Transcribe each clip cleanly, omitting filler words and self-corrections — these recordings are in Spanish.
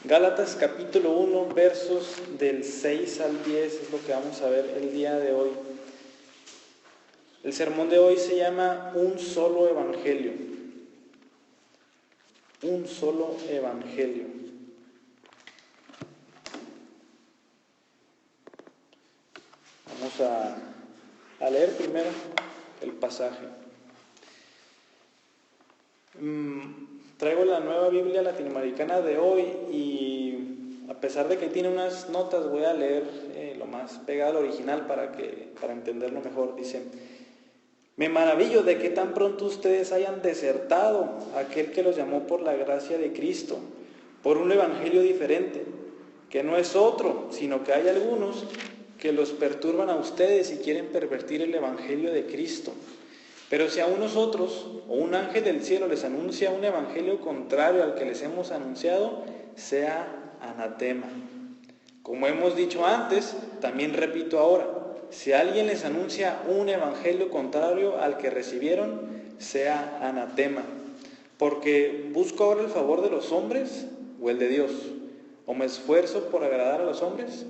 Gálatas capítulo 1, versos del 6 al 10 es lo que vamos a ver el día de hoy. El sermón de hoy se llama Un solo evangelio. Un solo evangelio. Vamos a leer primero el pasaje. Traigo la Nueva Biblia Latinoamericana de hoy y a pesar de que tiene unas notas, voy a leer lo más pegado al original para entenderlo mejor. Dice: me maravillo de que tan pronto ustedes hayan desertado a aquel que los llamó por la gracia de Cristo, por un evangelio diferente, que no es otro, sino que hay algunos que los perturban a ustedes y quieren pervertir el evangelio de Cristo. Pero si a unos otros o un ángel del cielo les anuncia un evangelio contrario al que les hemos anunciado, sea anatema. Como hemos dicho antes, también repito ahora: si alguien les anuncia un evangelio contrario al que recibieron, sea anatema. Porque ¿busco ahora el favor de los hombres o el de Dios? ¿O me esfuerzo por agradar a los hombres?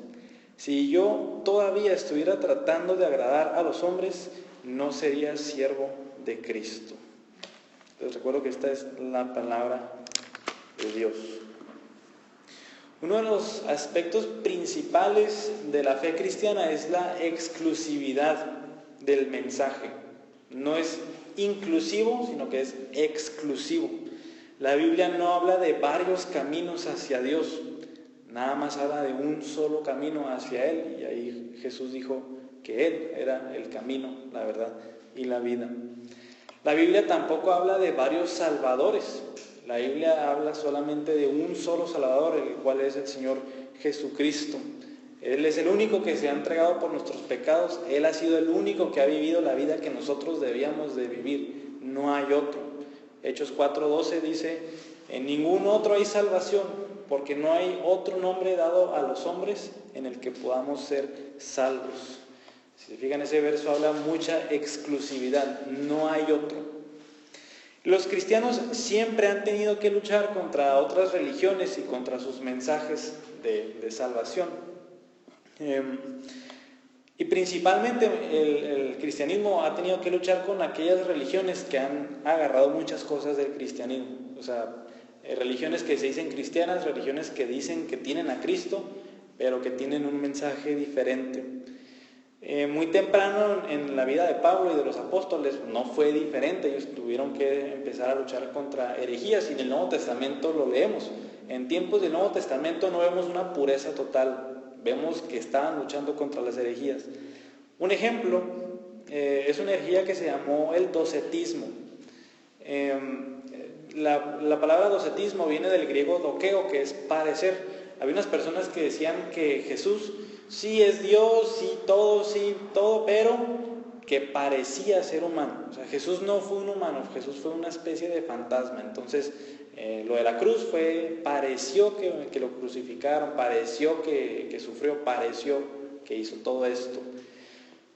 Si yo todavía estuviera tratando de agradar a los hombres, no sería siervo de Cristo. Les recuerdo que esta es la palabra de Dios. Uno de los aspectos principales de la fe cristiana es la exclusividad del mensaje. No es inclusivo, sino que es exclusivo. La Biblia no habla de varios caminos hacia Dios, nada más habla de un solo camino hacia Él. Y ahí Jesús dijo que Él era el camino, la verdad y la vida. La Biblia tampoco habla de varios salvadores. La Biblia habla solamente de un solo Salvador, el cual es el Señor Jesucristo. Él es el único que se ha entregado por nuestros pecados. Él ha sido el único que ha vivido la vida que nosotros debíamos de vivir. No hay otro. Hechos 4:12 dice: en ningún otro hay salvación, porque no hay otro nombre dado a los hombres en el que podamos ser salvos. Si se fijan, ese verso habla mucha exclusividad. No hay otro. Los cristianos siempre han tenido que luchar contra otras religiones y contra sus mensajes de salvación. Y principalmente el cristianismo ha tenido que luchar con aquellas religiones que han agarrado muchas cosas del cristianismo. O sea, religiones que se dicen cristianas, religiones que dicen que tienen a Cristo, pero que tienen un mensaje diferente. Muy temprano en la vida de Pablo y de los apóstoles no fue diferente. Ellos tuvieron que empezar a luchar contra herejías, y en el Nuevo Testamento lo leemos. En tiempos del Nuevo Testamento no vemos una pureza total, vemos que estaban luchando contra las herejías. Un ejemplo es una herejía que se llamó el docetismo. La palabra docetismo viene del griego dokeo, que es parecer. Había unas personas que decían que Jesús sí es Dios, sí, todo, pero que parecía ser humano. O sea, Jesús no fue un humano, Jesús fue una especie de fantasma. Entonces, lo de la cruz pareció que lo crucificaron, pareció que sufrió, pareció que hizo todo esto.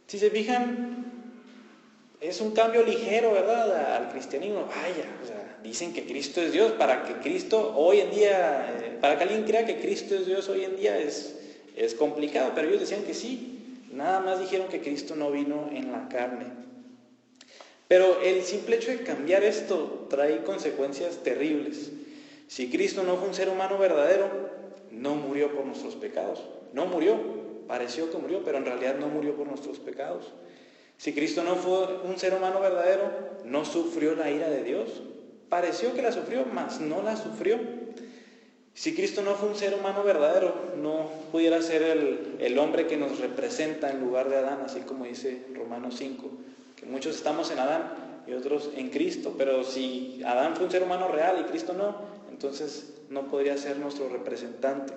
Si se fijan, es un cambio ligero, ¿verdad?, al cristianismo. Vaya, o sea, dicen que Cristo es Dios. Para que Cristo hoy en día, para que alguien crea que Cristo es Dios hoy en día es complicado, pero ellos decían que sí. Nada más dijeron que Cristo no vino en la carne. Pero el simple hecho de cambiar esto trae consecuencias terribles. Si Cristo no fue un ser humano verdadero, no murió por nuestros pecados. No murió, pareció que murió, pero en realidad no murió por nuestros pecados. Si Cristo no fue un ser humano verdadero, no sufrió la ira de Dios. Pareció que la sufrió, mas no la sufrió. Si Cristo no fue un ser humano verdadero, no pudiera ser el hombre que nos representa en lugar de Adán, así como dice Romanos 5, que muchos estamos en Adán y otros en Cristo. Pero si Adán fue un ser humano real y Cristo no, entonces no podría ser nuestro representante.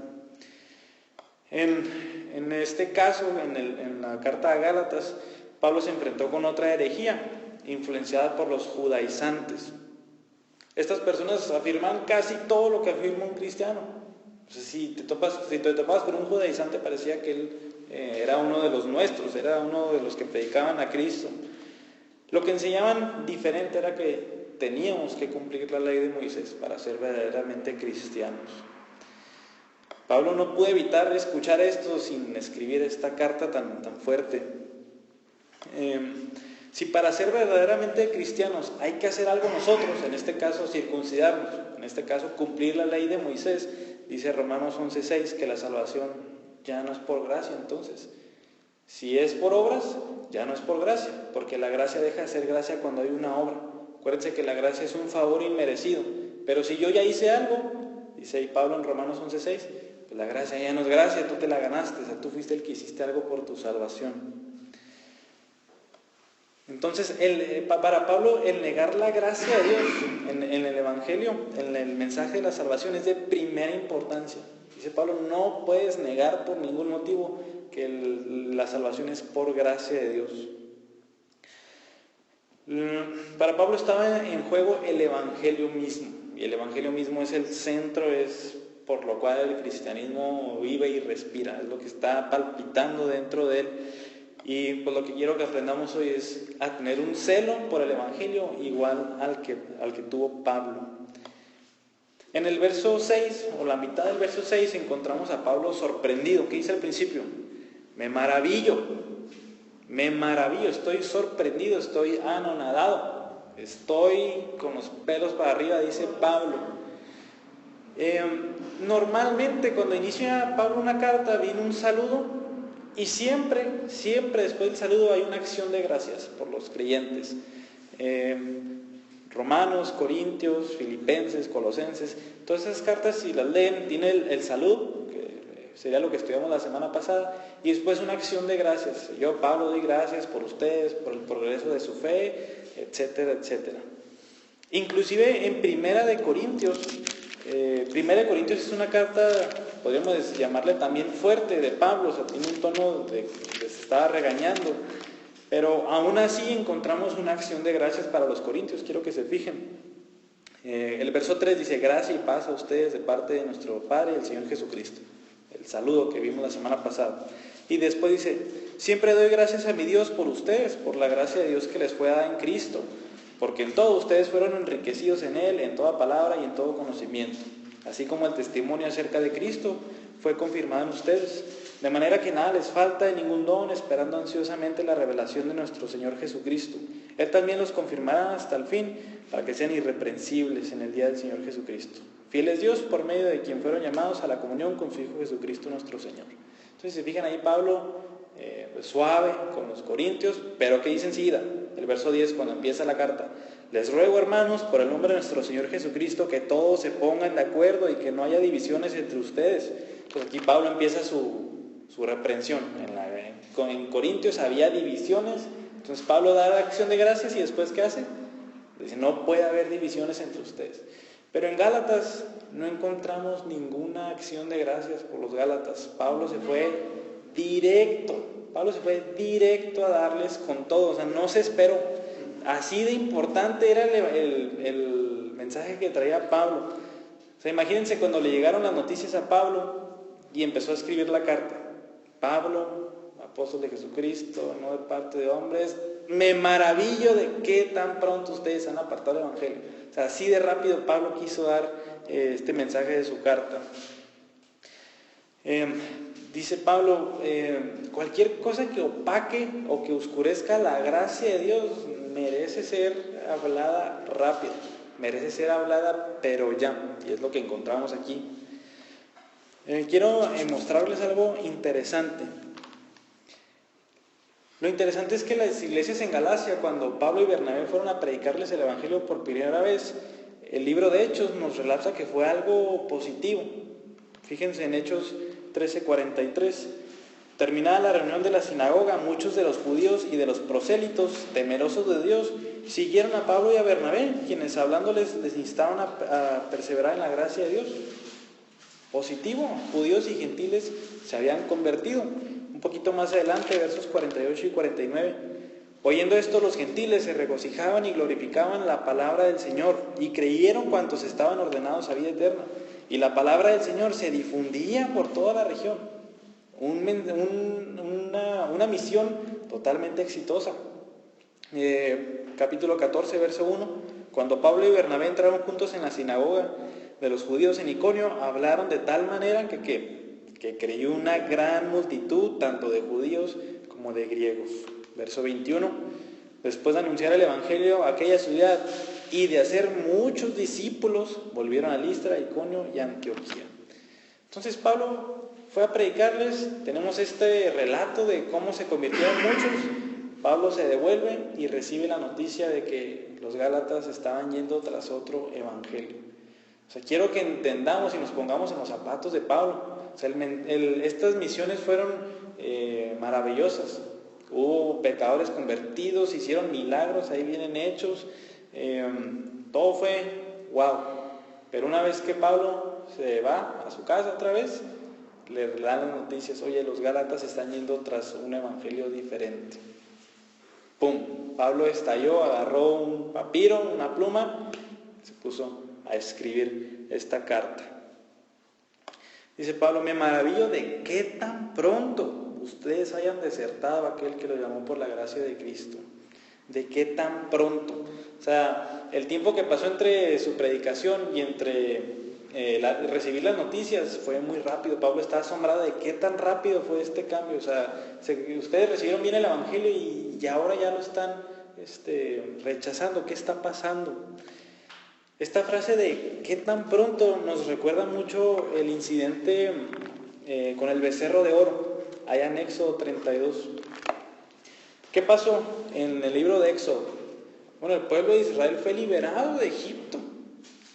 En este caso, en la carta a Gálatas, Pablo se enfrentó con otra herejía, influenciada por los judaizantes. Estas personas afirman casi todo lo que afirma un cristiano. O sea, si te topas con un judaizante, parecía que él era uno de los nuestros, era uno de los que predicaban a Cristo. Lo que enseñaban diferente era que teníamos que cumplir la ley de Moisés para ser verdaderamente cristianos. Pablo no pudo evitar escuchar esto sin escribir esta carta tan fuerte. Si para ser verdaderamente cristianos hay que hacer algo nosotros, en este caso circuncidarnos, en este caso cumplir la ley de Moisés, dice Romanos 11:6 que la salvación ya no es por gracia. Entonces, si es por obras, ya no es por gracia, porque la gracia deja de ser gracia cuando hay una obra. Acuérdense que la gracia es un favor inmerecido, pero si yo ya hice algo, dice ahí Pablo en Romanos 11:6, pues la gracia ya no es gracia, tú te la ganaste, o sea, tú fuiste el que hiciste algo por tu salvación. Entonces, para Pablo, el negar la gracia de Dios en el Evangelio, en el mensaje de la salvación, es de primera importancia. Dice Pablo, no puedes negar por ningún motivo que la salvación es por gracia de Dios. Para Pablo estaba en juego el Evangelio mismo, y el Evangelio mismo es el centro, es por lo cual el cristianismo vive y respira, es lo que está palpitando dentro de él. Y pues lo que quiero que aprendamos hoy es a tener un celo por el Evangelio igual al que tuvo Pablo. En el verso 6, o la mitad del verso 6, encontramos a Pablo sorprendido. ¿Qué dice al principio? Me maravillo, estoy sorprendido, estoy anonadado, estoy con los pelos para arriba, dice Pablo. Normalmente cuando inicia Pablo una carta viene un saludo, y siempre después del saludo hay una acción de gracias por los creyentes. Romanos, Corintios, Filipenses, Colosenses, todas esas cartas, si las leen, tiene el saludo, que sería lo que estudiamos la semana pasada, y después una acción de gracias. Yo, Pablo, doy gracias por ustedes, por el progreso de su fe, etcétera, etcétera. Inclusive en Primera de Corintios es una carta, podríamos llamarle también fuerte, de Pablo, o sea, tiene un tono de que se estaba regañando, pero aún así encontramos una acción de gracias para los corintios. Quiero que se fijen. El verso 3 dice, gracia y paz a ustedes de parte de nuestro Padre y el Señor Jesucristo. El saludo que vimos la semana pasada. Y después dice, siempre doy gracias a mi Dios por ustedes, por la gracia de Dios que les fue dada en Cristo, porque en todo ustedes fueron enriquecidos en Él, en toda palabra y en todo conocimiento, así como el testimonio acerca de Cristo fue confirmado en ustedes, de manera que nada les falta de ningún don, esperando ansiosamente la revelación de nuestro Señor Jesucristo. Él también los confirmará hasta el fin, para que sean irreprensibles en el día del Señor Jesucristo. Fiel es Dios, por medio de quien fueron llamados a la comunión con su Hijo Jesucristo nuestro Señor. Entonces, se fijan ahí, Pablo suave con los corintios, pero ¿qué dice enseguida? El verso 10, cuando empieza la carta, les ruego, hermanos, por el nombre de nuestro Señor Jesucristo, que todos se pongan de acuerdo y que no haya divisiones entre ustedes. Pues aquí Pablo empieza su reprensión. En Corintios había divisiones, entonces Pablo da la acción de gracias y después ¿qué hace? Dice, no puede haber divisiones entre ustedes. Pero en Gálatas no encontramos ninguna acción de gracias por los Gálatas. Pablo se fue directo a darles con todo, o sea, no se esperó. Así de importante era el mensaje que traía Pablo. O sea, imagínense cuando le llegaron las noticias a Pablo y empezó a escribir la carta. Pablo, apóstol de Jesucristo, no de parte de hombres, me maravillo de qué tan pronto ustedes han apartado el Evangelio. O sea, así de rápido Pablo quiso dar este mensaje de su carta. Dice Pablo, cualquier cosa que opaque o que oscurezca la gracia de Dios merece ser hablada rápido, merece ser hablada pero ya, y es lo que encontramos aquí. Quiero mostrarles algo interesante. Lo interesante es que las iglesias en Galacia, cuando Pablo y Bernabé fueron a predicarles el Evangelio por primera vez, el libro de Hechos nos relata que fue algo positivo. Fíjense en Hechos 13:43. Terminada la reunión de la sinagoga, muchos de los judíos y de los prosélitos, temerosos de Dios, siguieron a Pablo y a Bernabé, quienes hablándoles les instaban a perseverar en la gracia de Dios. Positivo, judíos y gentiles se habían convertido. Un poquito más adelante, versos 48 y 49. Oyendo esto, los gentiles se regocijaban y glorificaban la palabra del Señor, y creyeron cuantos estaban ordenados a vida eterna. Y la palabra del Señor se difundía por toda la región. Una misión totalmente exitosa. Capítulo 14, verso 1. Cuando Pablo y Bernabé entraron juntos en la sinagoga de los judíos en Iconio, hablaron de tal manera que que creyó una gran multitud, tanto de judíos como de griegos. Verso 21, después de anunciar el evangelio a aquella ciudad y de hacer muchos discípulos, volvieron a Listra, Iconio y Antioquía. Entonces Pablo fue a predicarles. Tenemos este relato de cómo se convirtieron muchos. Pablo se devuelve y recibe la noticia de que los gálatas estaban yendo tras otro evangelio. O sea, quiero que entendamos y nos pongamos en los zapatos de Pablo. O sea, estas misiones fueron maravillosas. Hubo pecadores convertidos, hicieron milagros, ahí vienen hechos. Todo fue wow. Pero una vez que Pablo se va a su casa otra vez, le dan las noticias: oye, los gálatas están yendo tras un evangelio diferente. ¡Pum! Pablo estalló, agarró un papiro, una pluma, se puso a escribir esta carta. Dice Pablo: me maravillo de qué tan pronto ustedes hayan desertado a aquel que lo llamó por la gracia de Cristo. De qué tan pronto. O sea, el tiempo que pasó entre su predicación y entre recibir las noticias fue muy rápido. Pablo está asombrado de qué tan rápido fue este cambio. O sea, ustedes recibieron bien el evangelio y ahora ya lo están rechazando. ¿Qué está pasando? Esta frase de qué tan pronto nos recuerda mucho el incidente con el becerro de oro, allá en Éxodo 32. ¿Qué pasó en el libro de Éxodo? Bueno, el pueblo de Israel fue liberado de Egipto.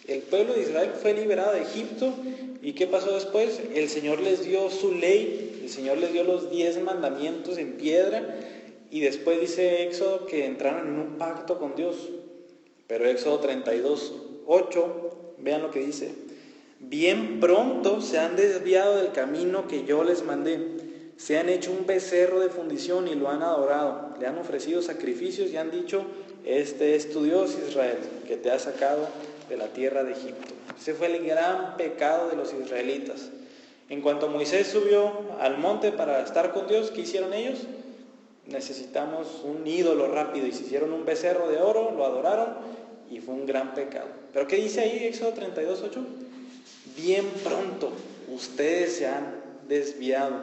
El pueblo de Israel fue liberado de Egipto. ¿Y qué pasó después? El Señor les dio su ley, el Señor les dio los 10 mandamientos en piedra, y después dice Éxodo que entraron en un pacto con Dios. Pero Éxodo 32:8, vean lo que dice: bien pronto se han desviado del camino que yo les mandé. Se han hecho un becerro de fundición y lo han adorado. Le han ofrecido sacrificios y han dicho: este es tu Dios, Israel, que te ha sacado de la tierra de Egipto. Ese fue el gran pecado de los israelitas. En cuanto Moisés subió al monte para estar con Dios, ¿qué hicieron ellos? Necesitamos un ídolo rápido, y se hicieron un becerro de oro, lo adoraron, y fue un gran pecado. ¿Pero qué dice ahí Éxodo 32:8? Bien pronto ustedes se han desviado.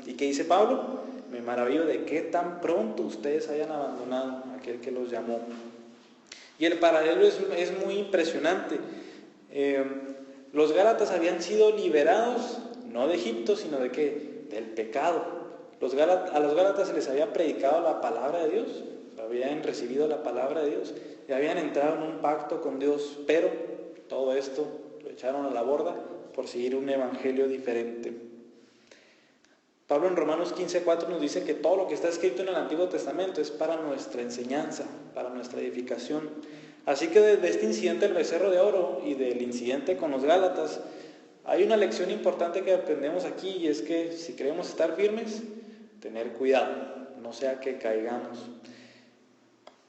¿Y qué dice Pablo? Me maravillo de qué tan pronto ustedes hayan abandonado a aquel que los llamó. Y el paralelo es muy impresionante. Los gálatas habían sido liberados, no de Egipto, sino ¿de qué? Del pecado. A los gálatas se les había predicado la palabra de Dios, habían recibido la palabra de Dios y habían entrado en un pacto con Dios, pero todo esto lo echaron a la borda por seguir un evangelio diferente. Pablo en Romanos 15:4 nos dice que todo lo que está escrito en el Antiguo Testamento es para nuestra enseñanza, para nuestra edificación. Así que desde este incidente del becerro de oro y del incidente con los gálatas, hay una lección importante que aprendemos aquí, y es que si queremos estar firmes, tener cuidado, no sea que caigamos.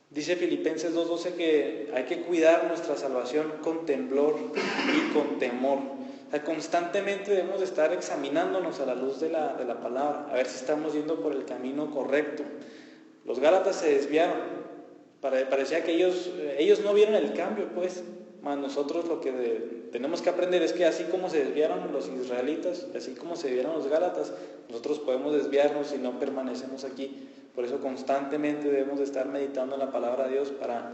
Dice Filipenses 2:12 que hay que cuidar nuestra salvación con temblor y con temor. O sea, constantemente debemos de estar examinándonos a la luz de la palabra, a ver si estamos yendo por el camino correcto. Los gálatas se desviaron, parecía que ellos no vieron el cambio, pues. Más nosotros lo que tenemos que aprender es que así como se desviaron los israelitas, así como se desviaron los gálatas, nosotros podemos desviarnos si no permanecemos aquí. Por eso constantemente debemos de estar meditando en la palabra de Dios, para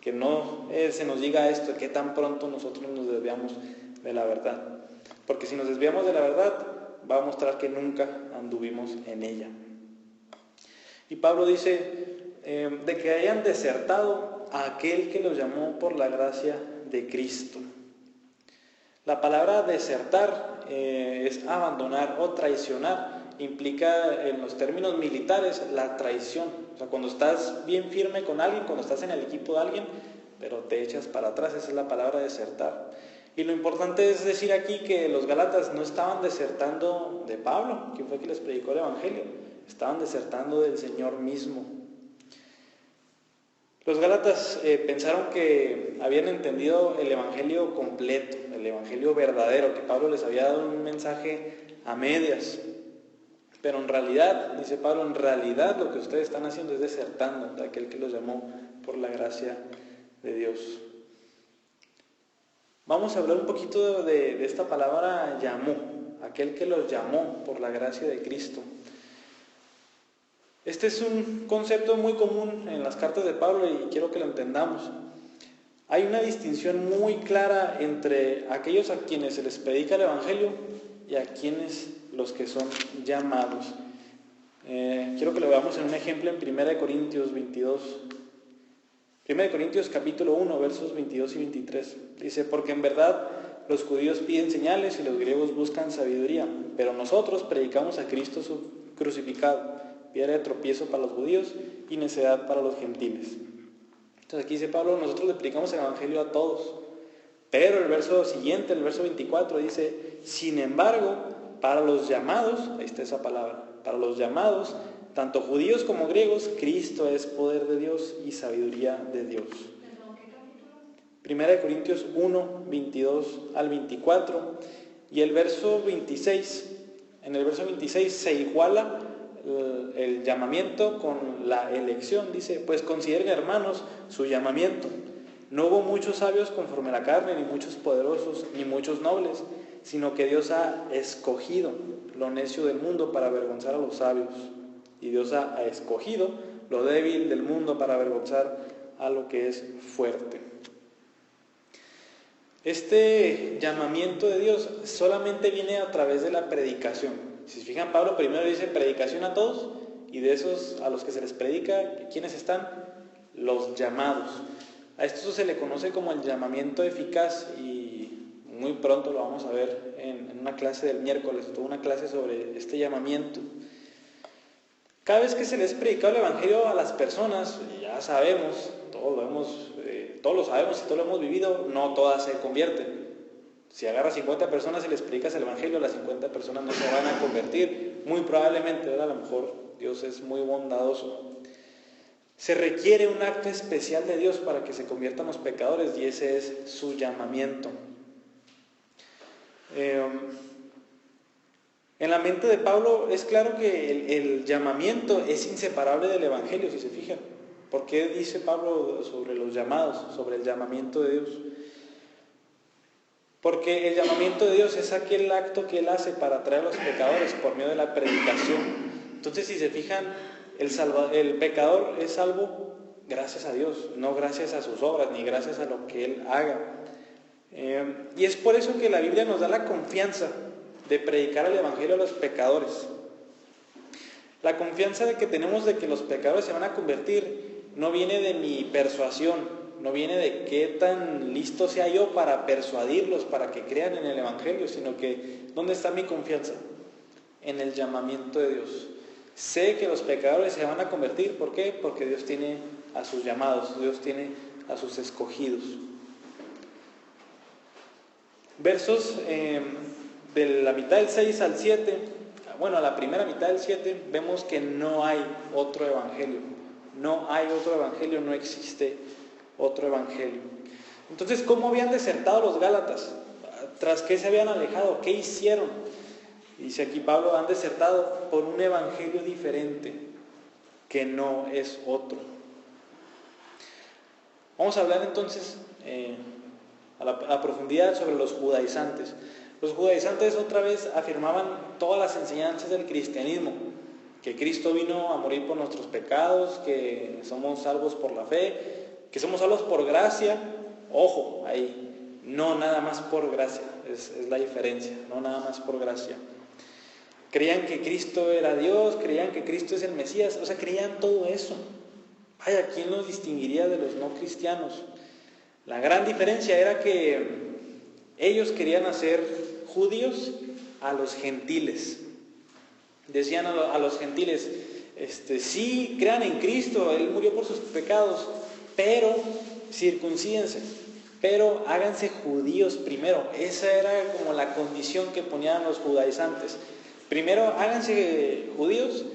que no se nos diga esto, que tan pronto nosotros nos desviamos de la verdad. Porque si nos desviamos de la verdad, va a mostrar que nunca anduvimos en ella. Y Pablo dice de que hayan desertado a aquel que los llamó por la gracia de Cristo. La palabra desertar es abandonar o traicionar. Implica en los términos militares la traición. O sea, cuando estás bien firme con alguien, cuando estás en el equipo de alguien, pero te echas para atrás, esa es la palabra desertar. Y lo importante es decir aquí que los gálatas no estaban desertando de Pablo, quien fue quien les predicó el evangelio, estaban desertando del Señor mismo. Los gálatas pensaron que habían entendido el evangelio completo, el evangelio verdadero, que Pablo les había dado un mensaje a medias. Pero en realidad, dice Pablo, en realidad lo que ustedes están haciendo es desertando de aquel que los llamó por la gracia de Dios. Vamos a hablar un poquito de esta palabra llamó. aquel que los llamó por la gracia de Cristo. Este es un concepto muy común en las cartas de Pablo y quiero que lo entendamos. Hay una distinción muy clara entre aquellos a quienes se les predica el Evangelio y a quienes los que son llamados. Quiero que lo veamos en un ejemplo en 1 Corintios 22. 1 Corintios capítulo 1, versos 22 y 23. Dice, porque en verdad los judíos piden señales y los griegos buscan sabiduría, pero nosotros predicamos a Cristo crucificado, piedra de tropiezo para los judíos y necedad para los gentiles. Entonces aquí dice Pablo, nosotros le predicamos el Evangelio a todos. Pero el verso siguiente, el verso 24, dice, sin embargo, para los llamados, ahí está esa palabra, para los llamados, tanto judíos como griegos, Cristo es poder de Dios y sabiduría de Dios. Primera de Corintios 1, 22 al 24, y el verso 26, en el verso 26 se iguala el llamamiento con la elección. Dice, pues consideren, hermanos, su llamamiento. No hubo muchos sabios conforme a la carne, ni muchos poderosos, ni muchos nobles, sino que Dios ha escogido lo necio del mundo para avergonzar a los sabios. Y Dios ha escogido lo débil del mundo para avergonzar a lo que es fuerte. Este llamamiento de Dios solamente viene a través de la predicación. Si se fijan, Pablo primero dice predicación a todos, y de esos a los que se les predica, ¿quiénes están? Los llamados. A esto se le conoce como el llamamiento eficaz, y muy pronto lo vamos a ver en una clase del miércoles, toda una clase sobre este llamamiento. Cada vez que se les predica el Evangelio a las personas, ya sabemos, todos lo sabemos y todos lo hemos vivido, no todas se convierten. Si agarras 50 personas y les predicas el Evangelio, las 50 personas no se van a convertir, muy probablemente, ¿verdad? A lo mejor Dios es muy bondadoso. Se requiere un acto especial de Dios para que se conviertan los pecadores, y ese es su llamamiento. En la mente de Pablo es claro que el llamamiento es inseparable del Evangelio, si se fijan. ¿Por qué dice Pablo sobre los llamados, sobre el llamamiento de Dios? Porque el llamamiento de Dios es aquel acto que Él hace para atraer a los pecadores por medio de la predicación. Entonces, si se fijan, el pecador es salvo gracias a Dios, no gracias a sus obras, ni gracias a lo que Él haga. Y es por eso que la Biblia nos da la confianza de predicar el Evangelio a los pecadores. La confianza de que tenemos de que los pecadores se van a convertir no viene de mi persuasión, no viene de qué tan listo sea yo para persuadirlos, para que crean en el Evangelio, sino que ¿dónde está mi confianza? En el llamamiento de Dios. Sé que los pecadores se van a convertir, ¿por qué? Porque Dios tiene a sus llamados, Dios tiene a sus escogidos. Versos de la mitad del 6 al 7, bueno, a la primera mitad del 7, vemos que no hay otro evangelio. No hay otro evangelio, no existe otro evangelio. Entonces, ¿cómo habían desertado los Gálatas? ¿Tras qué se habían alejado? ¿Qué hicieron? Dice aquí Pablo, han desertado por un evangelio diferente, que no es otro. Vamos a hablar entonces a profundidad sobre los judaizantes. Los judaizantes otra vez afirmaban todas las enseñanzas del cristianismo, que Cristo vino a morir por nuestros pecados, que somos salvos por la fe, que somos salvos por gracia. Ojo, ahí, no nada más por gracia, es la diferencia, no nada más por gracia. Creían que Cristo era Dios, creían que Cristo es el Mesías, o sea, creían todo eso. Vaya, ¿quién los distinguiría de los no cristianos? La gran diferencia era que ellos querían hacer judíos a los gentiles. Decían a los gentiles, sí, crean en Cristo, Él murió por sus pecados, pero circuncídense, pero háganse judíos primero. Esa era como la condición que ponían los judaizantes. Primero háganse judíos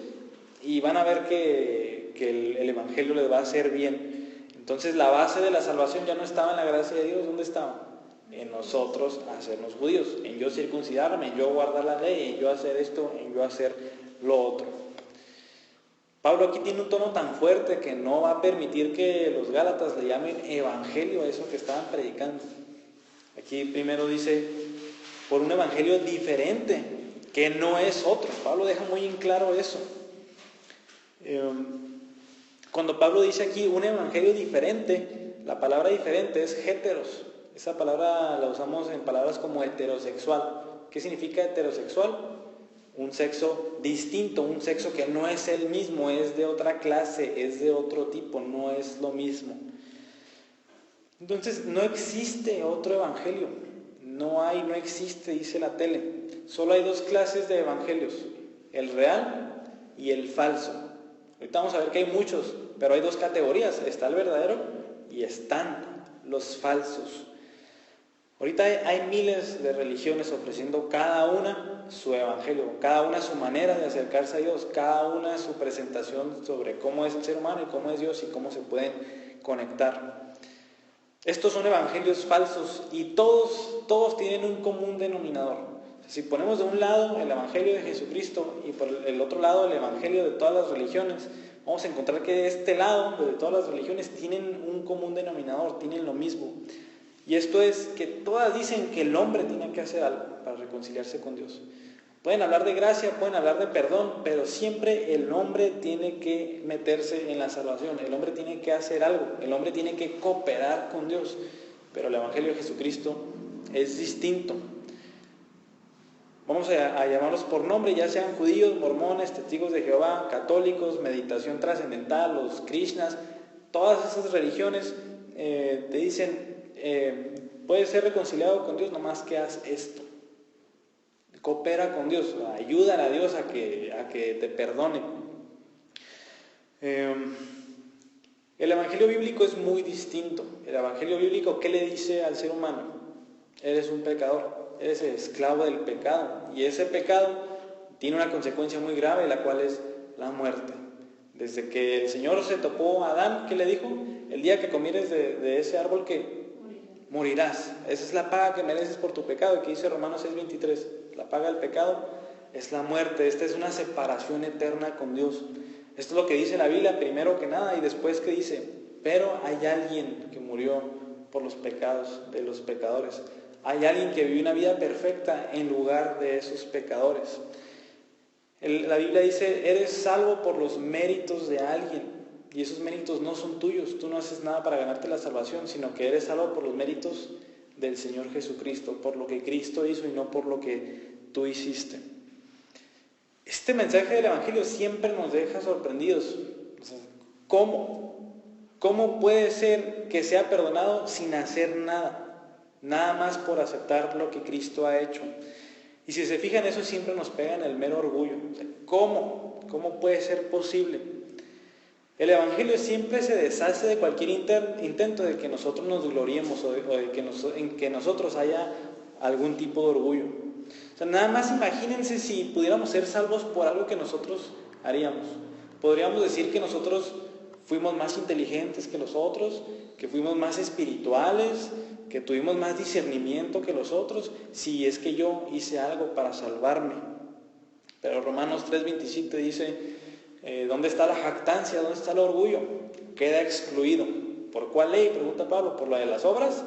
y van a ver que el evangelio les va a hacer bien. Entonces la base de la salvación ya no estaba en la gracia de Dios. ¿Dónde estaba? En nosotros hacernos judíos, en yo circuncidarme, en yo guardar la ley, en yo hacer esto, en yo hacer lo otro. Pablo aquí tiene un tono tan fuerte que no va a permitir que los gálatas le llamen evangelio a eso que estaban predicando. Aquí primero dice, por un evangelio diferente, que no es otro. Pablo deja muy en claro eso. Cuando Pablo dice aquí un evangelio diferente, la palabra diferente es heteros. Esa palabra la usamos en palabras como heterosexual. ¿Qué significa heterosexual? Un sexo distinto, un sexo que no es el mismo, es de otra clase, es de otro tipo, no es lo mismo. Entonces no existe otro evangelio, no existe, dice la tele. Solo hay dos clases de evangelios, el real y el falso. Ahorita vamos a ver que hay muchos, pero hay dos categorías, está el verdadero y están los falsos. Ahorita hay miles de religiones ofreciendo cada una su evangelio, cada una su manera de acercarse a Dios, cada una su presentación sobre cómo es el ser humano y cómo es Dios y cómo se pueden conectar. Estos son evangelios falsos y todos tienen un común denominador. Si ponemos de un lado el evangelio de Jesucristo y por el otro lado el evangelio de todas las religiones, vamos a encontrar que de este lado, de todas las religiones, tienen un común denominador, tienen lo mismo. Y esto es que todas dicen que el hombre tiene que hacer algo para reconciliarse con Dios. Pueden hablar de gracia, pueden hablar de perdón, pero siempre el hombre tiene que meterse en la salvación, el hombre tiene que hacer algo, el hombre tiene que cooperar con Dios. Pero el evangelio de Jesucristo es distinto. Vamos a llamarlos por nombre, ya sean judíos, mormones, testigos de Jehová, católicos, meditación trascendental, los Krishnas, todas esas religiones te dicen, puedes ser reconciliado con Dios nomás que haz esto. Coopera con Dios, ayuda a Dios a que te perdone. El evangelio bíblico es muy distinto. El evangelio bíblico, ¿qué le dice al ser humano? Eres un pecador, eres esclavo del pecado. Y ese pecado tiene una consecuencia muy grave, la cual es la muerte. Desde que el Señor se topó a Adán, ¿qué le dijo? El día que comieres de ese árbol, ¿qué? Morirás. Esa es la paga que mereces por tu pecado. Y que dice Romanos 6:23, la paga del pecado es la muerte. Esta es una separación eterna con Dios. Esto es lo que dice la Biblia primero que nada, y después que dice, pero hay alguien que murió por los pecados de los pecadores. Hay alguien que vivió una vida perfecta en lugar de esos pecadores. La Biblia dice, eres salvo por los méritos de alguien. Y esos méritos no son tuyos, tú no haces nada para ganarte la salvación, sino que eres salvo por los méritos del Señor Jesucristo, por lo que Cristo hizo y no por lo que tú hiciste. Este mensaje del Evangelio siempre nos deja sorprendidos. O sea, ¿cómo? ¿Cómo puede ser que sea perdonado sin hacer nada? Nada más por aceptar lo que Cristo ha hecho. Y si se fijan, eso siempre nos pega en el mero orgullo. O sea, ¿cómo? ¿Cómo puede ser posible? El Evangelio siempre se deshace de cualquier intento de que nosotros nos gloriemos o de en que nosotros haya algún tipo de orgullo. O sea, nada más imagínense si pudiéramos ser salvos por algo que nosotros haríamos. Podríamos decir que nosotros fuimos más inteligentes que los otros, que fuimos más espirituales, que tuvimos más discernimiento que los otros, si es que yo hice algo para salvarme. Pero Romanos 3:27 dice, ¿dónde está la jactancia? ¿Dónde está el orgullo? Queda excluido. ¿Por cuál ley? Pregunta Pablo. ¿Por la de las obras?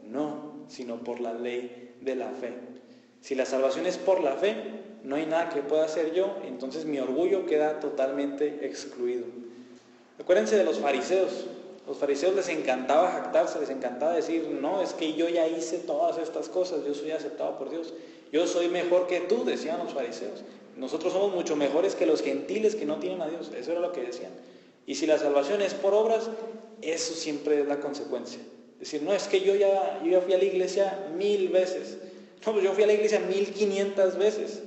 No, sino por la ley de la fe. Si la salvación es por la fe, no hay nada que pueda hacer yo, entonces mi orgullo queda totalmente excluido. Acuérdense de los fariseos. Los fariseos les encantaba jactarse, les encantaba decir, no, es que yo ya hice todas estas cosas, yo soy aceptado por Dios. Yo soy mejor que tú, decían los fariseos. Nosotros somos mucho mejores que los gentiles que no tienen a Dios. Eso era lo que decían. Y si la salvación es por obras, eso siempre es la consecuencia. Decir, no, es que yo ya fui a la iglesia 1000 veces. No, pues yo fui a la iglesia 1500 veces.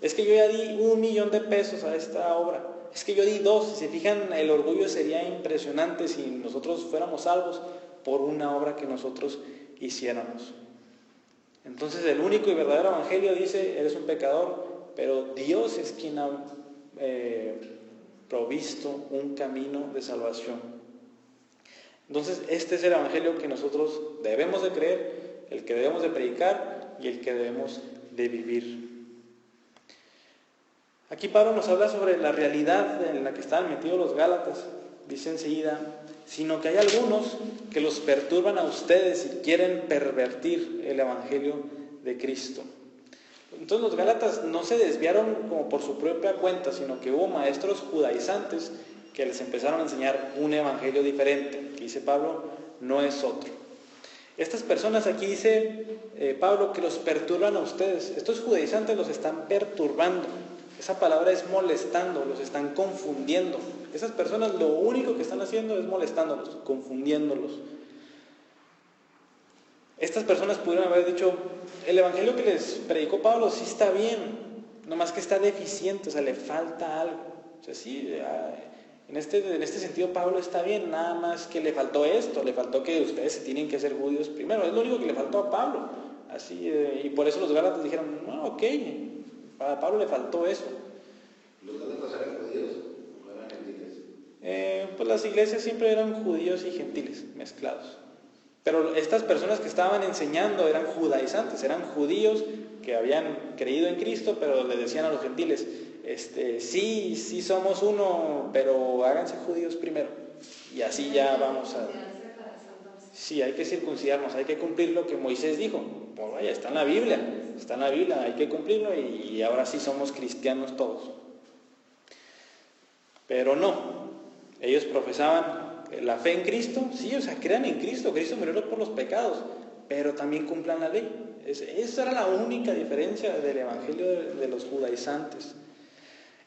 Es que yo ya di 1,000,000 de pesos a esta obra. Es que yo di 2. Si se fijan, el orgullo sería impresionante si nosotros fuéramos salvos por una obra que nosotros hiciéramos. Entonces el único y verdadero evangelio dice, eres un pecador, pero Dios es quien ha provisto un camino de salvación. Entonces este es el evangelio que nosotros debemos de creer, el que debemos de predicar y el que debemos de vivir. Aquí Pablo nos habla sobre la realidad en la que estaban metidos los Gálatas. Dice enseguida, sino que hay algunos que los perturban a ustedes y quieren pervertir el evangelio de Cristo. Entonces los Gálatas no se desviaron como por su propia cuenta, sino que hubo maestros judaizantes que les empezaron a enseñar un evangelio diferente, que dice Pablo, no es otro. Estas personas, aquí dice Pablo, que los perturban a ustedes. Estos judaizantes los están perturbando. Esa palabra es molestando, los están confundiendo. Esas personas lo único que están haciendo es molestándolos, confundiéndolos. Estas personas pudieron haber dicho, el evangelio que les predicó Pablo sí está bien, nomás que está deficiente, o sea, le falta algo. O sea, sí, en este sentido Pablo está bien, nada más que le faltó esto, le faltó que ustedes se tienen que hacer judíos primero, es lo único que le faltó a Pablo. Así, y por eso los Gálatas dijeron, no, ok, a Pablo le faltó eso. ¿Los Gálatas eran judíos o eran gentiles? Pues las iglesias siempre eran judíos y gentiles, mezclados. Pero estas personas que estaban enseñando eran judaizantes, eran judíos que habían creído en Cristo, pero le decían a los gentiles, sí somos uno, pero háganse judíos primero. Y así ya vamos a... Sí, hay que circuncidarnos, hay que cumplir lo que Moisés dijo. Pues vaya, está en la Biblia, hay que cumplirlo y ahora sí somos cristianos todos. Pero no, ellos profesaban la fe en Cristo, sí, o sea, crean en Cristo, Cristo murió por los pecados, pero también cumplan la ley. Esa era la única diferencia del evangelio de los judaizantes.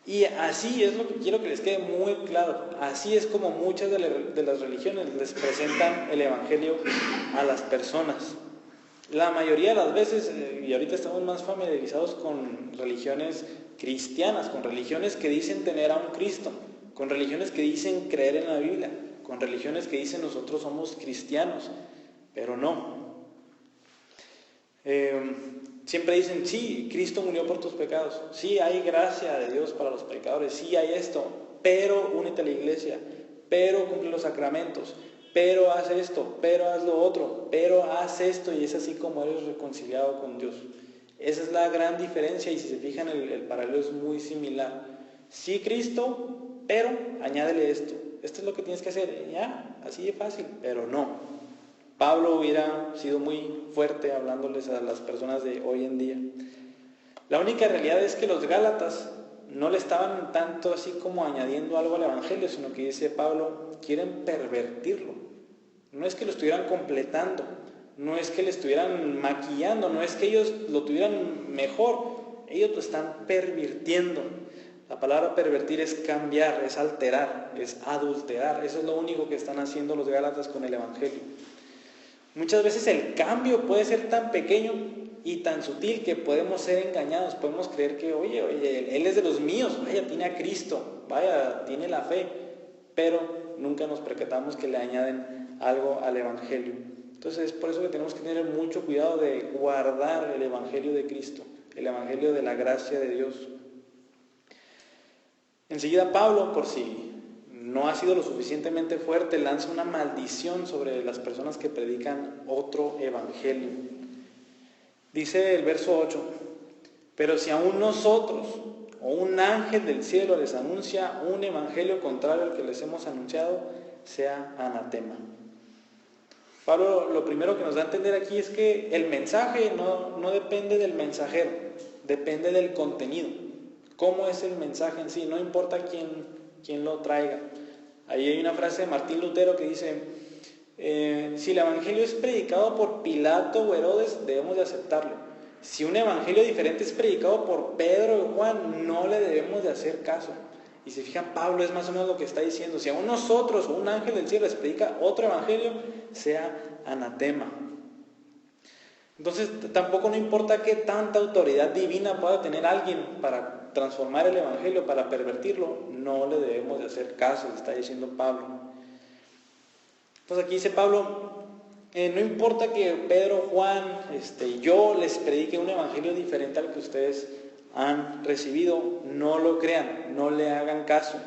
Y así es lo que quiero que les quede muy claro. Así es como muchas de las religiones les presentan el evangelio a las personas. La mayoría de las veces, y ahorita estamos más familiarizados con religiones cristianas, con religiones que dicen tener a un Cristo, con religiones que dicen creer en la Biblia, con religiones que dicen nosotros somos cristianos, pero no. Siempre dicen, sí, Cristo murió por tus pecados, sí, hay gracia de Dios para los pecadores, sí, hay esto, pero únete a la iglesia, pero cumple los sacramentos, pero haz esto, pero haz lo otro, pero haz esto, y es así como eres reconciliado con Dios. Esa es la gran diferencia, y si se fijan el paralelo es muy similar. Sí, Cristo, pero añádele esto. Esto es lo que tienes que hacer, ya, así de fácil, pero no. Pablo hubiera sido muy fuerte hablándoles a las personas de hoy en día. La única realidad es que los Gálatas no le estaban tanto así como añadiendo algo al evangelio, sino que dice Pablo, quieren pervertirlo. No es que lo estuvieran completando, no es que le estuvieran maquillando, no es que ellos lo tuvieran mejor, ellos lo están pervirtiendo. La palabra pervertir es cambiar, es alterar, es adulterar. Eso es lo único que están haciendo los Gálatas con el evangelio. Muchas veces el cambio puede ser tan pequeño y tan sutil que podemos ser engañados, podemos creer que, oye, él es de los míos, vaya, tiene a Cristo, vaya, tiene la fe, pero nunca nos percatamos que le añaden algo al evangelio. Entonces es por eso que tenemos que tener mucho cuidado de guardar el evangelio de Cristo, el evangelio de la gracia de Dios. Enseguida Pablo, por si no ha sido lo suficientemente fuerte, lanza una maldición sobre las personas que predican otro evangelio. Dice el verso 8, pero si aún nosotros o un ángel del cielo les anuncia un evangelio contrario al que les hemos anunciado, sea anatema. Pablo lo primero que nos da a entender aquí es que el mensaje no depende del mensajero, depende del contenido. ¿Cómo es el mensaje en sí? No importa quién lo traiga. Ahí hay una frase de Martín Lutero que dice, si el evangelio es predicado por Pilato o Herodes, debemos de aceptarlo. Si un evangelio diferente es predicado por Pedro o Juan, no le debemos de hacer caso. Y si fijan, Pablo es más o menos lo que está diciendo. Si a nosotros o un ángel del cielo les predica otro evangelio, sea anatema. Entonces tampoco no importa qué tanta autoridad divina pueda tener alguien para transformar el evangelio, para pervertirlo, no le debemos de hacer caso, le está diciendo Pablo. Entonces aquí dice Pablo, no importa que Pedro, Juan, yo les predique un evangelio diferente al que ustedes han recibido, no lo crean, no le hagan caso.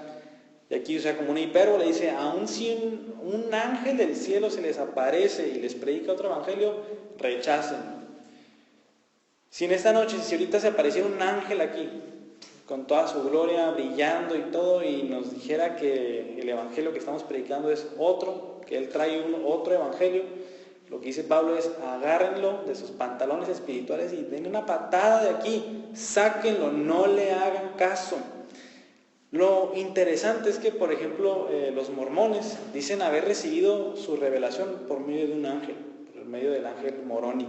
Y aquí, o sea, como una hipérbole, dice, aun si un ángel del cielo se les aparece y les predica otro evangelio, rechacen. Si en esta noche, si ahorita se apareciera un ángel aquí, con toda su gloria, brillando y todo, y nos dijera que el evangelio que estamos predicando es otro, que él trae otro evangelio, Lo que dice Pablo es: agárrenlo de sus pantalones espirituales y denle una patada de aquí, sáquenlo, no le hagan caso. Lo interesante es que, por ejemplo, los mormones dicen haber recibido su revelación por medio de un ángel, por medio del ángel Moroni.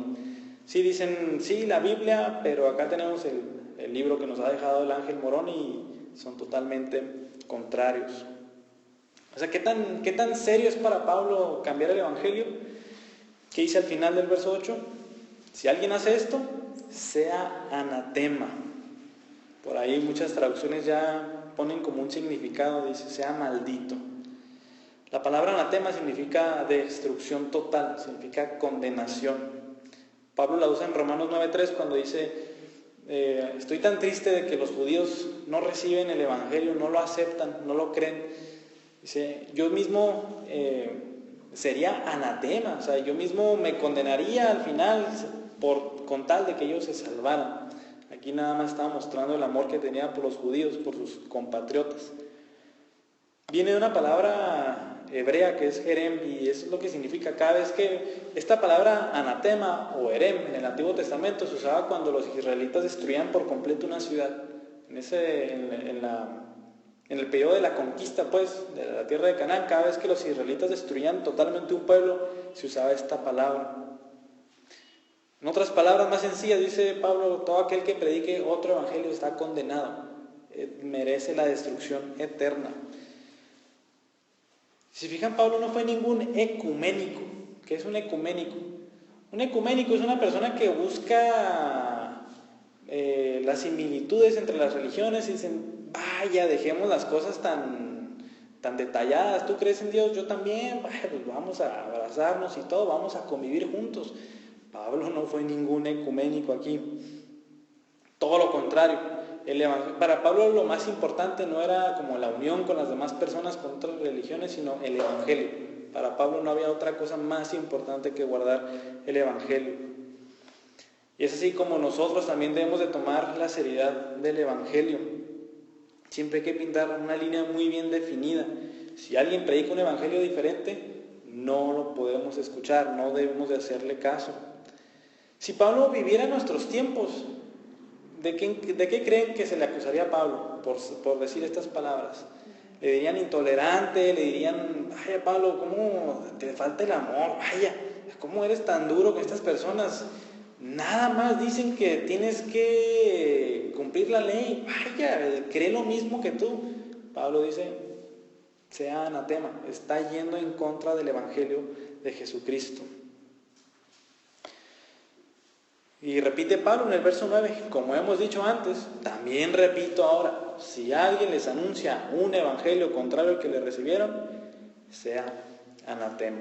Sí, dicen, sí, la Biblia, pero acá tenemos el libro que nos ha dejado el ángel Moroni, y son totalmente contrarios. O sea, ¿qué tan serio es para Pablo cambiar el evangelio? ¿Qué dice al final del verso 8? Si alguien hace esto, sea anatema. Por ahí muchas traducciones ya ponen como un significado, dice, sea maldito. La palabra anatema significa destrucción total, significa condenación. Pablo la usa en Romanos 9:3 cuando dice: estoy tan triste de que los judíos no reciben el evangelio, no lo aceptan, no lo creen. Dice, yo mismo sería anatema, o sea, yo mismo me condenaría al final con tal de que ellos se salvaran. Aquí nada más estaba mostrando el amor que tenía por los judíos, por sus compatriotas. Viene de una palabra hebrea que es erem, y eso es lo que significa. Cada vez que esta palabra anatema o erem en el Antiguo Testamento se usaba cuando los israelitas destruían por completo una ciudad. En el periodo de la conquista, pues, de la tierra de Canaán, cada vez que los israelitas destruían totalmente un pueblo, se usaba esta palabra. En otras palabras más sencillas, dice Pablo, todo aquel que predique otro evangelio está condenado, merece la destrucción eterna. Si se fijan, Pablo no fue ningún ecuménico. ¿Qué es un ecuménico? Un ecuménico es una persona que busca las similitudes entre las religiones y dicen, vaya, dejemos las cosas tan detalladas. ¿Tú crees en Dios? Yo también. Vaya, pues vamos a abrazarnos y todo, vamos a convivir juntos. Pablo no fue ningún ecuménico aquí. Todo lo contrario. Para Pablo lo más importante no era como la unión con las demás personas, con otras religiones, sino el evangelio. Para Pablo no había otra cosa más importante que guardar el evangelio. Y es así como nosotros también debemos de tomar la seriedad del evangelio. Siempre hay que pintar una línea muy bien definida. Si alguien predica un evangelio diferente, no lo podemos escuchar, no debemos de hacerle caso. Si Pablo viviera en nuestros tiempos, ¿de qué creen que se le acusaría a Pablo por decir estas palabras? Le dirían intolerante, le dirían, vaya Pablo, ¿cómo te falta el amor? Vaya, ¿cómo eres tan duro con estas personas? Nada más dicen que tienes que cumplir la ley, vaya, cree lo mismo que tú. Pablo dice, sea anatema, está yendo en contra del evangelio de Jesucristo. Y repite Pablo en el verso 9, como hemos dicho antes, también repito ahora, si alguien les anuncia un evangelio contrario al que le recibieron, sea anatema.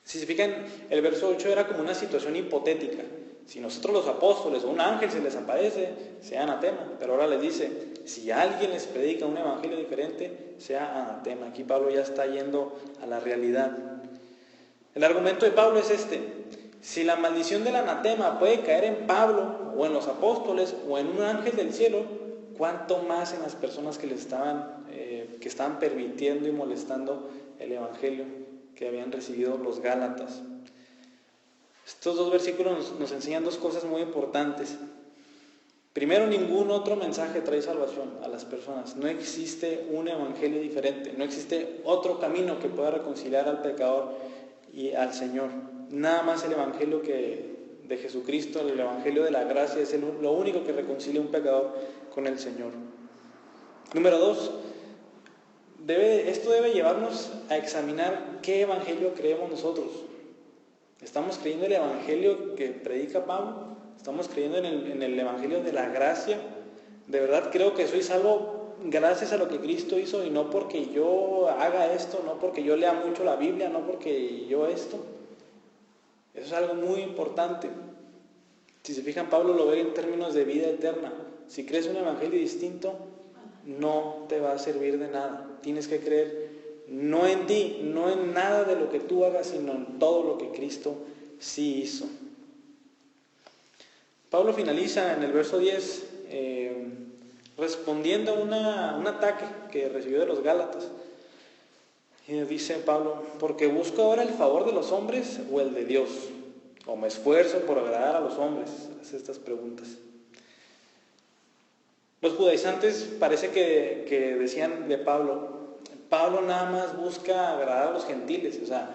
Si se fijan, el verso 8 era como una situación hipotética. Si nosotros los apóstoles o un ángel se les aparece, sea anatema. Pero ahora les dice, si alguien les predica un evangelio diferente, sea anatema. Aquí Pablo ya está yendo a la realidad. El argumento de Pablo es este: si la maldición del anatema puede caer en Pablo, o en los apóstoles, o en un ángel del cielo, ¿cuánto más en las personas que estaban permitiendo y molestando el evangelio que habían recibido los Gálatas? Estos dos versículos nos enseñan dos cosas muy importantes. Primero, ningún otro mensaje trae salvación a las personas. No existe un evangelio diferente, no existe otro camino que pueda reconciliar al pecador y al Señor. Nada más el evangelio de Jesucristo, el evangelio de la gracia, es lo único que reconcilia a un pecador con el Señor. Número 2, esto debe llevarnos a examinar qué evangelio creemos nosotros. ¿Estamos creyendo el evangelio que predica Pablo? ¿Estamos creyendo en el evangelio de la gracia? ¿De verdad creo que soy salvo gracias a lo que Cristo hizo y no porque yo haga esto, no porque yo lea mucho la Biblia, no porque yo esto? Eso es algo muy importante. Si se fijan, Pablo lo ve en términos de vida eterna. Si crees un evangelio distinto, no te va a servir de nada. Tienes que creer no en ti, no en nada de lo que tú hagas, sino en todo lo que Cristo sí hizo. Pablo finaliza en el verso 10 respondiendo a un ataque que recibió de los Gálatas. Y dice Pablo, porque busco ahora el favor de los hombres o el de Dios, o me esfuerzo por agradar a los hombres. Hace estas preguntas. Los judaizantes parece que decían de Pablo nada más busca agradar a los gentiles. O sea,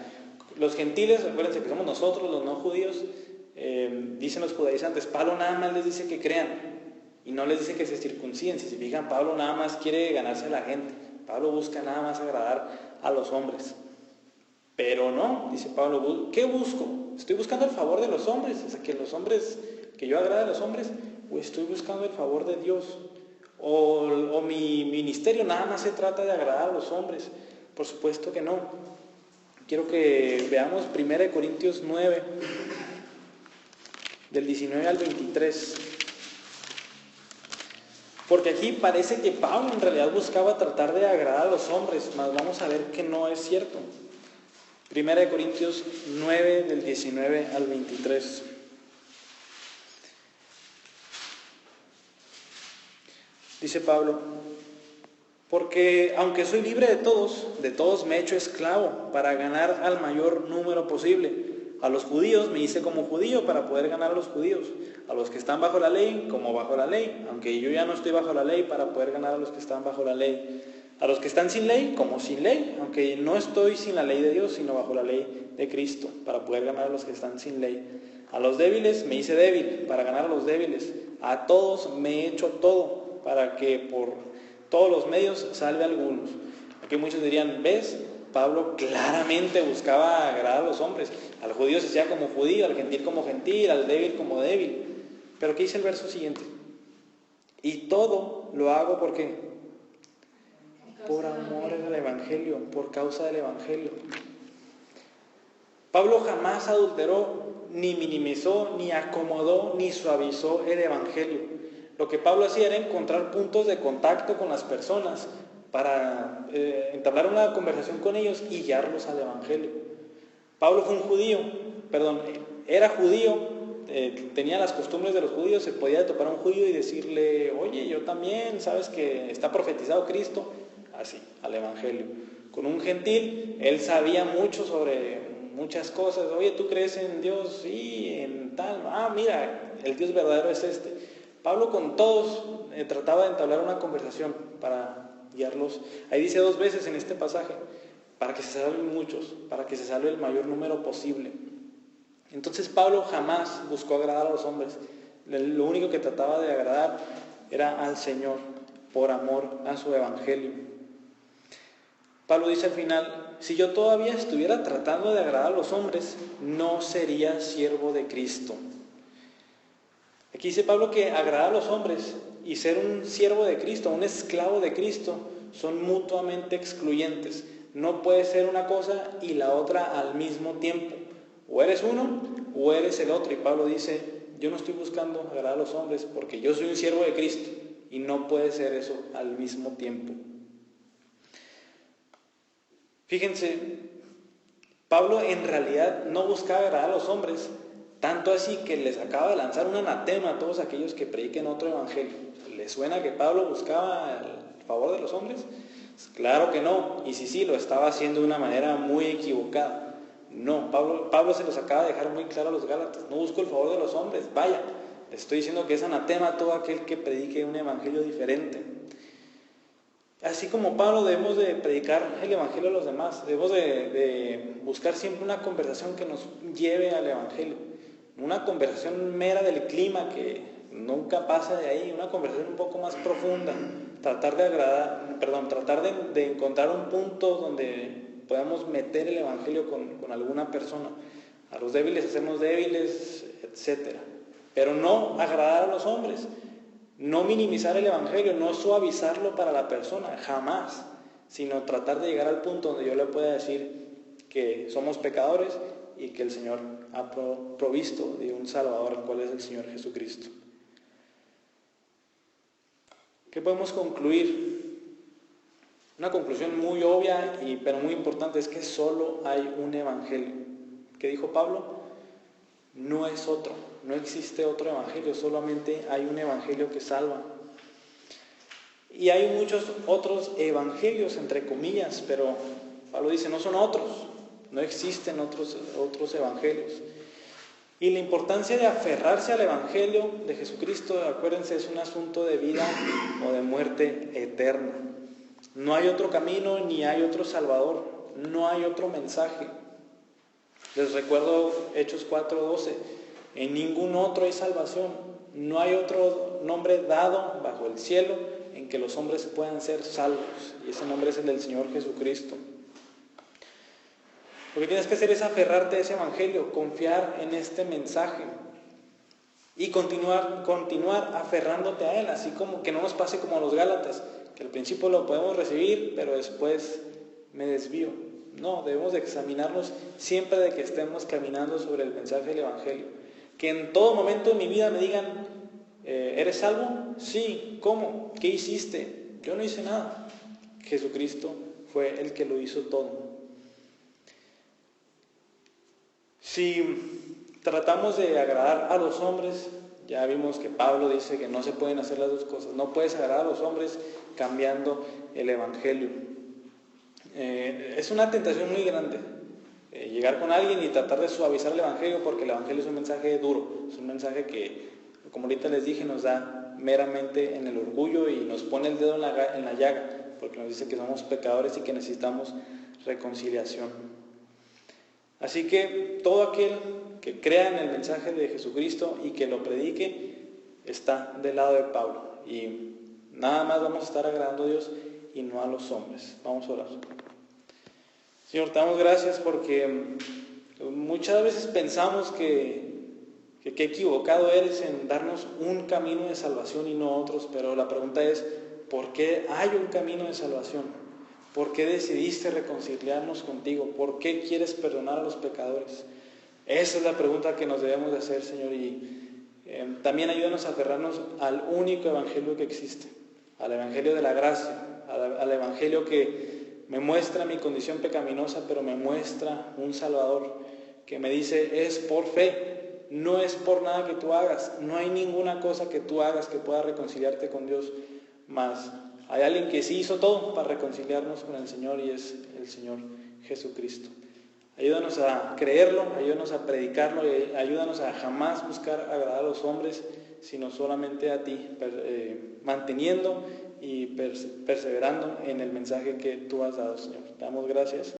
los gentiles, recuérdense que somos nosotros, los no judíos, dicen los judaizantes, Pablo nada más les dice que crean y no les dice que se circunciden. Si se fijan, Pablo nada más quiere ganarse a la gente. Pablo busca nada más agradar a los hombres. Pero no, dice Pablo, ¿qué busco? ¿Estoy buscando el favor de los hombres? O sea, que yo agrade a los hombres, o estoy buscando el favor de Dios. O mi ministerio nada más se trata de agradar a los hombres. Por supuesto que no. Quiero que veamos 1 Corintios 9, del 19 al 23. Porque aquí parece que Pablo en realidad buscaba tratar de agradar a los hombres, mas vamos a ver que no es cierto. 1 Corintios 9, del 19 al 23. Dice Pablo, porque aunque soy libre de todos me he hecho esclavo para ganar al mayor número posible. A los judíos me hice como judío para poder ganar a los judíos. A los que están bajo la ley, como bajo la ley, aunque yo ya no estoy bajo la ley, para poder ganar a los que están bajo la ley. A los que están sin ley, como sin ley, aunque no estoy sin la ley de Dios, sino bajo la ley de Cristo, para poder ganar a los que están sin ley. A los débiles me hice débil para ganar a los débiles. A todos me he hecho todo, para que por todos los medios salve a algunos. Aquí muchos dirían, ¿ves? Pablo claramente buscaba agradar a los hombres. Al judío se hacía como judío, al gentil como gentil, al débil como débil. Pero ¿qué dice el verso siguiente? Y todo lo hago ¿por qué? Por amor al Evangelio, por causa del Evangelio. Pablo jamás adulteró, ni minimizó, ni acomodó, ni suavizó el Evangelio. Lo que Pablo hacía era encontrar puntos de contacto con las personas para entablar una conversación con ellos y guiarlos al Evangelio. Pablo era judío, tenía las costumbres de los judíos, se podía topar a un judío y decirle, oye, yo también, sabes que está profetizado Cristo, así, al Evangelio. Con un gentil, él sabía mucho sobre muchas cosas, oye, ¿tú crees en Dios? Sí, en tal, mira, el Dios verdadero es este. Pablo con todos trataba de entablar una conversación para guiarlos. Ahí dice 2 veces en este pasaje, para que se salven muchos, para que se salve el mayor número posible. Entonces Pablo jamás buscó agradar a los hombres. Lo único que trataba de agradar era al Señor, por amor a su Evangelio. Pablo dice al final, si yo todavía estuviera tratando de agradar a los hombres, no sería siervo de Cristo. Aquí dice Pablo que agradar a los hombres y ser un siervo de Cristo, un esclavo de Cristo, son mutuamente excluyentes. No puede ser una cosa y la otra al mismo tiempo. O eres uno o eres el otro. Y Pablo dice, yo no estoy buscando agradar a los hombres porque yo soy un siervo de Cristo. Y no puede ser eso al mismo tiempo. Fíjense, Pablo en realidad no buscaba agradar a los hombres, tanto así que les acaba de lanzar un anatema a todos aquellos que prediquen otro evangelio. ¿Les suena que Pablo buscaba el favor de los hombres? Claro que no, y sí, lo estaba haciendo de una manera muy equivocada. No, Pablo se los acaba de dejar muy claro a los Gálatas, no busco el favor de los hombres, vaya, les estoy diciendo que es anatema a todo aquel que predique un evangelio diferente. Así como Pablo debemos de predicar el evangelio a los demás, debemos de buscar siempre una conversación que nos lleve al evangelio, una conversación mera del clima que nunca pasa de ahí, una conversación un poco más profunda, tratar de encontrar un punto donde podamos meter el evangelio con alguna persona, a los débiles hacernos débiles, etc. Pero no agradar a los hombres, no minimizar el evangelio, no suavizarlo para la persona, jamás, sino tratar de llegar al punto donde yo le pueda decir que somos pecadores y que el Señor ha provisto de un Salvador, el cual es el Señor Jesucristo. ¿Qué podemos concluir? Una conclusión muy obvia, pero muy importante, es que solo hay un evangelio. ¿Qué dijo Pablo? No es otro, no existe otro evangelio, solamente hay un evangelio que salva. Y hay muchos otros evangelios, entre comillas, pero Pablo dice, no son otros, no existen otros evangelios. Y la importancia de aferrarse al evangelio de Jesucristo, acuérdense, es un asunto de vida o de muerte eterna. No hay otro camino ni hay otro Salvador, no hay otro mensaje. Les recuerdo Hechos 4:12, en ningún otro hay salvación, no hay otro nombre dado bajo el cielo en que los hombres puedan ser salvos, y ese nombre es el del Señor Jesucristo. Lo que tienes que hacer es aferrarte a ese evangelio, confiar en este mensaje y continuar aferrándote a él, así como que no nos pase como a los Gálatas, que al principio lo podemos recibir, pero después me desvío. No, debemos de examinarnos siempre de que estemos caminando sobre el mensaje del evangelio. Que en todo momento de mi vida me digan, ¿eres salvo? Sí. ¿Cómo? ¿Qué hiciste? Yo no hice nada. Jesucristo fue el que lo hizo todo. Si tratamos de agradar a los hombres, ya vimos que Pablo dice que no se pueden hacer las dos cosas. No puedes agradar a los hombres cambiando el evangelio. Es una tentación muy grande llegar con alguien y tratar de suavizar el evangelio, porque el evangelio es un mensaje duro, es un mensaje que, como ahorita les dije, nos da meramente en el orgullo y nos pone el dedo en la llaga, porque nos dice que somos pecadores y que necesitamos reconciliación. Así que todo aquel que crea en el mensaje de Jesucristo y que lo predique está del lado de Pablo, y nada más vamos a estar agradando a Dios y no a los hombres. Vamos a orar. Señor, te damos gracias porque muchas veces pensamos que equivocado eres en darnos un camino de salvación y no otros, pero la pregunta es, ¿por qué hay un camino de salvación? ¿Por qué decidiste reconciliarnos contigo? ¿Por qué quieres perdonar a los pecadores? Esa es la pregunta que nos debemos de hacer, Señor, y también ayúdanos a aferrarnos al único evangelio que existe, al evangelio de la gracia, al evangelio que me muestra mi condición pecaminosa, pero me muestra un Salvador que me dice, es por fe, no es por nada que tú hagas, no hay ninguna cosa que tú hagas que pueda reconciliarte con Dios, más hay alguien que sí hizo todo para reconciliarnos con el Señor, y es el Señor Jesucristo. Ayúdanos a creerlo, ayúdanos a predicarlo, y ayúdanos a jamás buscar agradar a los hombres, sino solamente a ti, manteniendo y perseverando en el mensaje que tú has dado, Señor. Te damos gracias.